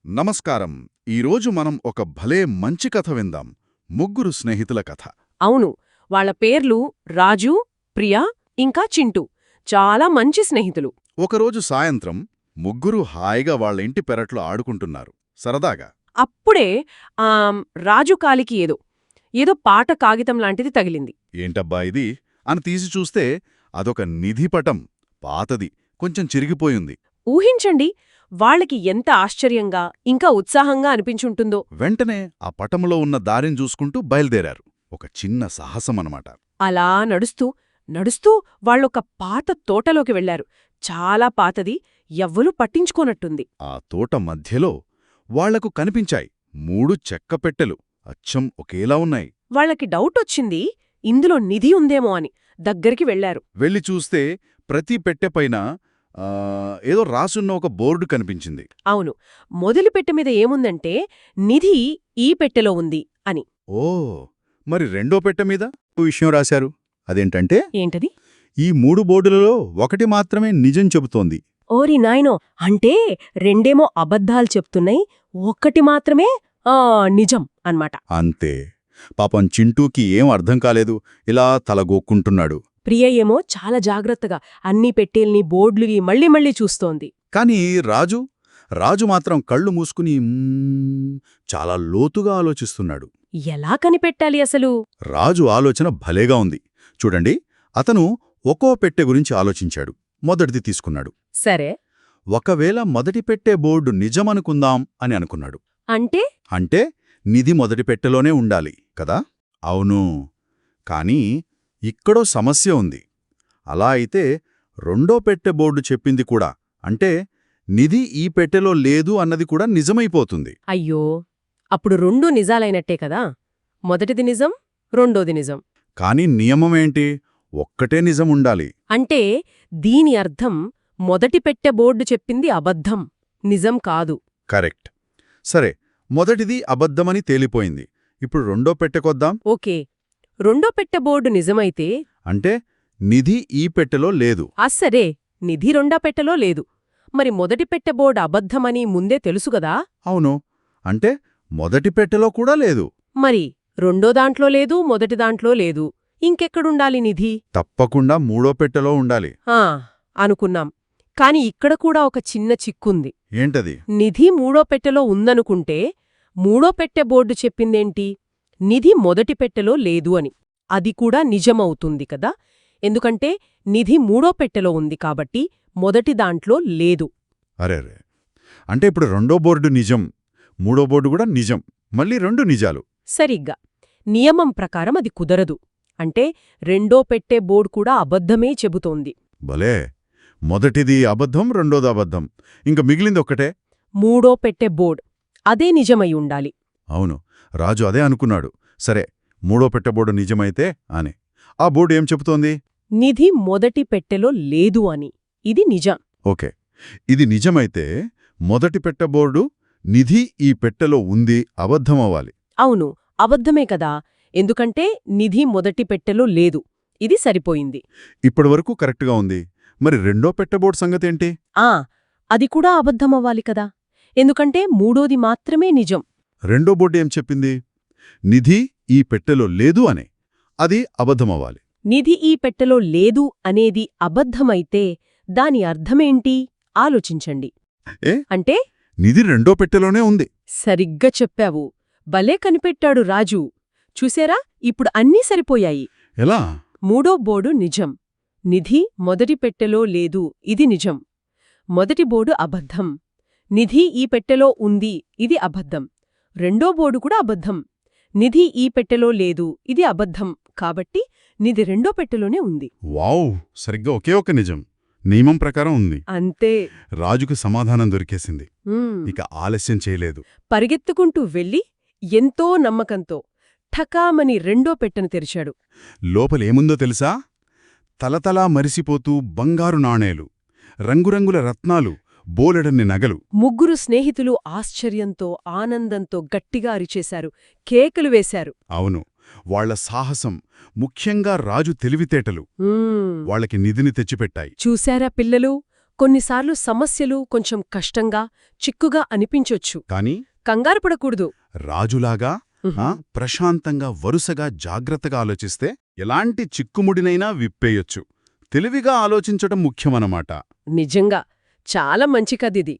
నమస్కారం. ఈరోజు మనం ఒక భలే మంచి కథ విందాం. ముగ్గురు స్నేహితుల కథ. అవును, వాళ్ళ పేర్లు రాజు, ప్రియా, ఇంకా చింటూ. చాలా మంచి స్నేహితులు. ఒకరోజు సాయంత్రం ముగ్గురు హాయిగా వాళ్ళ ఇంటి పెరట్లో ఆడుకుంటున్నారు. సరదాగా. అప్పుడే రాజు కాలికి ఏదో పాట కాగితం లాంటిది తగిలింది. ఏంటబ్బా ఇది అని తీసి చూస్తే అదొక నిధిపటం. పాతది, కొంచెం చిరిగిపోయింది. ఊహించండి, వాళ్ళకి ఎంత ఆశ్చర్యంగా ఇంకా ఉత్సాహంగా అనిపించుంటుందో. వెంటనే ఆ పటంలో ఉన్న దారిని చూసుకుంటూ బయలుదేరారు. ఒక చిన్న సాహసమనమాట. అలా నడుస్తూ నడుస్తూ వాళ్ళొక పాత తోటలోకి వెళ్లారు. చాలా పాతది, ఎవ్వరూ పట్టించుకోనట్టుంది. ఆ తోట మధ్యలో వాళ్లకు కనిపించాయి 3 చెక్క పెట్టెలు. అచ్చం ఒకేలా ఉన్నాయి. వాళ్ళకి డౌటొచ్చింది, ఇందులో నిధి ఉందేమో అని. దగ్గరికి వెళ్లారు. వెళ్ళి చూస్తే ప్రతి పెట్టెపైన ఏదో రాసున్న ఒక బోర్డు కనిపించింది. అవును, మొదలి పెట్టె మీద ఏముందంటే, నిధి ఈ పెట్టెలో ఉంది అని. ఓ, మరి రెండో పెట్టె మీద విషయం రాశారు. అదేంటంటే, ఏంటది? ఈ 3 బోర్డులలో ఒకటి మాత్రమే నిజం చెబుతోంది. ఓరి నాయనో, అంటే రెండేమో అబద్ధాలు చెప్తున్నాయి, ఒక్కటి మాత్రమే నిజం అన్నమాట. అంతే. పాపం చింటూకి ఏం అర్థం కాలేదు. ఇలా తలగోక్కుంటున్నాడు. ప్రియ ఏమో చాలా జాగ్రత్తగా అన్ని పెట్టేల్ని బోర్డులుగి మళ్ళీ మళ్ళీ చూస్తోంది. కాని రాజు మాత్రం కళ్ళు మూసుకుని చాలా లోతుగా ఆలోచిస్తున్నాడు. ఎలా కనిపెట్టాలి అసలు? రాజు ఆలోచన భలేగా ఉంది. చూడండి, అతను ఒక్కో పెట్టె గురించి ఆలోచించాడు. మొదటిది తీసుకున్నాడు. సరే. ఒకవేళ మొదటి పెట్టె బోర్డు నిజమనుకుందాం అని అనుకున్నాడు. అంటే నిధి మొదటి పెట్టెలోనే ఉండాలి కదా? అవును. కానీ ఇక్కడో సమస్య ఉంది. అలా అయితే రెండో పెట్టె బోర్డు చెప్పింది కూడా, అంటే నిధి ఈ పెట్టెలో లేదు అన్నది కూడా నిజమైపోతుంది. అయ్యో, అప్పుడు రెండూ నిజాలైనట్టే కదా? మొదటిది నిజం, రెండోది నిజం. కాని నియమమేంటి? ఒక్కటే నిజం ఉండాలి. అంటే దీని అర్థం మొదటి పెట్టె బోర్డు చెప్పింది అబద్ధం, నిజం కాదు. కరెక్ట్. సరే, మొదటిది అబద్ధమని తేలిపోయింది. ఇప్పుడు రెండో పెట్టెకొద్దాం. ఓకే, రెండో పెట్టె బోర్డు నిజమైతే అంటే నిధి ఈ పెట్టెలో లేదు. సరే, నిధి రెండో పెట్టెలో లేదు. మరి మొదటి పెట్టె బోర్డు అబద్ధమని ముందే తెలుసుగదా? అవును. అంటే మొదటి పెట్టెలో కూడా లేదు. మరి రెండో దాంట్లో లేదు, మొదటి దాంట్లో లేదు. ఇంకెక్కడుండాలి నిధి? తప్పకుండా మూడో పెట్టెలో ఉండాలి. అనుకున్నాం. కాని ఇక్కడ కూడా ఒక చిన్న చిక్కుంది. ఏంటది? నిధి మూడో పెట్టెలో ఉందనుకుంటే మూడో పెట్టె బోర్డు చెప్పిందేంటి? నిధి మొదటి పెట్టెలో లేదు అని. అది కూడా నిజమవుతుంది కదా? ఎందుకంటే నిధి మూడో పెట్టెలో ఉంది కాబట్టి మొదటి దాంట్లో లేదు. అరేరే, అంటే ఇప్పుడు రెండో బోర్డు నిజం, మూడో బోర్డు కూడా నిజం, మళ్ళీ 2 నిజాలు. సరిగ్గా. నియమం ప్రకారం అది కుదరదు. అంటే రెండో పెట్టె బోర్డు కూడా అబద్ధమే చెబుతోంది. భలే, మొదటిది అబద్ధం, రెండోది అబద్ధం, ఇంక మిగిలిందొక్కటే మూడో పెట్టె బోర్డు. అదే నిజమై ఉండాలి. అవును, రాజు అదే అనుకున్నాడు. సరే, మూడో పెట్టె బోర్డు నిజమైతే అని. ఆ బోర్డు ఏం చెబుతోంది? నిధి మొదటి పెట్టెలో లేదు అని. ఇది నిజం. ఓకే, ఇది నిజమైతే మొదటి పెట్టె బోర్డు నిధి ఈ పెట్టెలో ఉంది అబద్ధమవ్వాలి. అవును, అబద్ధమే కదా, ఎందుకంటే నిధి మొదటి పెట్టెలో లేదు. ఇది సరిపోయింది. ఇప్పటివరకు కరెక్ట్గా ఉంది. మరి రెండో పెట్టె బోర్డు సంగతేంటి? అది కూడా అబద్ధమవ్వాలి కదా, ఎందుకంటే మూడోది మాత్రమే నిజం. రెండో బోర్డు ఏం చెప్పింది? నిధి ఈ పెట్టెలో లేదు అనే. అది అబద్ధమవ్వాలి. నిధి ఈ పెట్టెలో లేదు అనేది అబద్ధమైతే దాని అర్థమేంటి ఆలోచించండి. అంటే నిధి రెండో పెట్టెలోనే ఉంది. సరిగ్గా చెప్పావు. భలే కనిపెట్టాడు రాజు. చూసేరా, ఇప్పుడు అన్నీ సరిపోయాయి. ఎలా? మూడో బోర్డు నిజం, నిధి మొదటి పెట్టెలో లేదు, ఇది నిజం. మొదటి బోర్డు అబద్ధం, నిధి ఈ పెట్టెలో ఉంది, ఇది అబద్ధం. రెండో బోర్డు కూడా అబద్ధం, నిధి ఈ పెట్టెలో లేదు, ఇది అబద్ధం. కాబట్టి నిధి రెండో పెట్టెలోనే ఉంది. వావ్, సరిగ్గా ఒకే ఒక నిజం నియమం ప్రకారం ఉంది. అంతే. రాజుకు సమాధానం దొరికేసింది. ఇక ఆలస్యం చేయలేదు. పరిగెత్తుకుంటూ వెళ్ళి ఎంతో నమ్మకంతో ఠకామని రెండో పెట్టెను తెరిచాడు. లోపలేముందో తెలుసా? తలతలా మరిసిపోతూ బంగారు నాణేలు, రంగురంగుల రత్నాలు, బోలెడన్ని నగలు. ముగ్గురు స్నేహితులు ఆశ్చర్యంతో ఆనందంతో గట్టిగా అరిచేశారు, కేకలు వేశారు. అవును, వాళ్ల సాహసం, ముఖ్యంగా రాజు తెలివితేటలు వాళ్ళకి నిధిని తెచ్చిపెట్టాయి. చూశారా పిల్లలు, కొన్నిసార్లు సమస్యలు కొంచెం కష్టంగా చిక్కుగా అనిపించొచ్చు. కాని కంగారుపడకూడదు. రాజులాగా ప్రశాంతంగా వరుసగా జాగ్రత్తగా ఆలోచిస్తే ఎలాంటి చిక్కుముడినైనా విప్పేయొచ్చు. తెలివిగా ఆలోచించటం ముఖ్యమన్నమాట. నిజంగా చాలా మంచి కథిది.